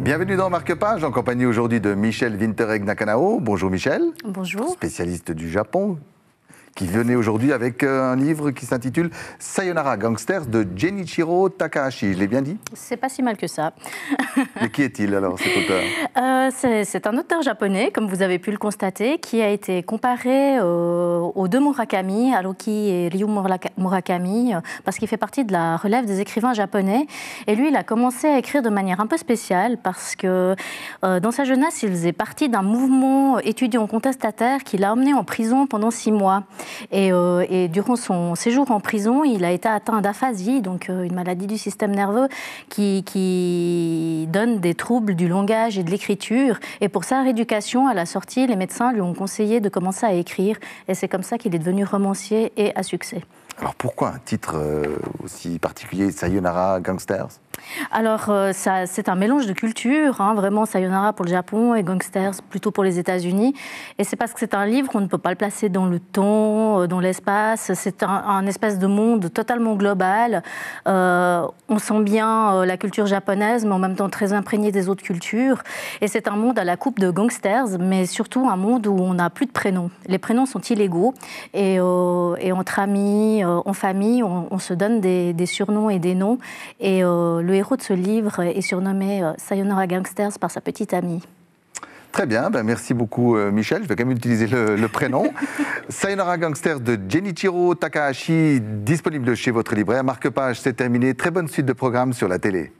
Bienvenue dans Marque-Page, en compagnie aujourd'hui de Michel Wintereg Nakanao. Bonjour Michel. Bonjour. Spécialiste du Japon, qui venait aujourd'hui avec un livre qui s'intitule Sayonara Gangsters de Genichiro Takahashi. Je l'ai bien dit? C'est pas si mal que ça. Mais qui est-il alors, cet auteur? C'est un auteur japonais, comme vous avez pu le constater, qui a été comparé aux deux Murakami, Haruki et Ryu Murakami, parce qu'il fait partie de la relève des écrivains japonais. Et lui, il a commencé à écrire de manière un peu spéciale, parce que dans sa jeunesse, il faisait partie d'un mouvement étudiant contestataire qui l'a emmené en prison pendant 6 mois. Et durant son séjour en prison, il a été atteint d'aphasie, donc une maladie du système nerveux qui donne des troubles du langage et de l'écriture. Et pour sa rééducation, à la sortie, les médecins lui ont conseillé de commencer à écrire. Et c'est comme ça qu'il est devenu romancier et à succès. Alors pourquoi un titre aussi particulier, Sayonara Gangsters? Alors, c'est un mélange de cultures, hein, vraiment Sayonara pour le Japon et Gangsters plutôt pour les États-Unis. Et c'est parce que c'est un livre, on ne peut pas le placer dans le temps, dans l'espace. C'est un espèce de monde totalement global. On sent bien la culture japonaise, mais en même temps très imprégné des autres cultures. Et c'est un monde à la coupe de gangsters, mais surtout un monde où on n'a plus de prénoms. Les prénoms sont illégaux. Et entre amis, en famille, on se donne des surnoms et des noms. Et le héros de ce livre est surnommé Sayonara Gangsters par sa petite amie. Très bien, merci beaucoup Michel. Je vais quand même utiliser le prénom. Sayonara Gangsters de Genichiro Takahashi, disponible chez votre libraire. Marque-Page, c'est terminé. Très bonne suite de programmes sur la télé.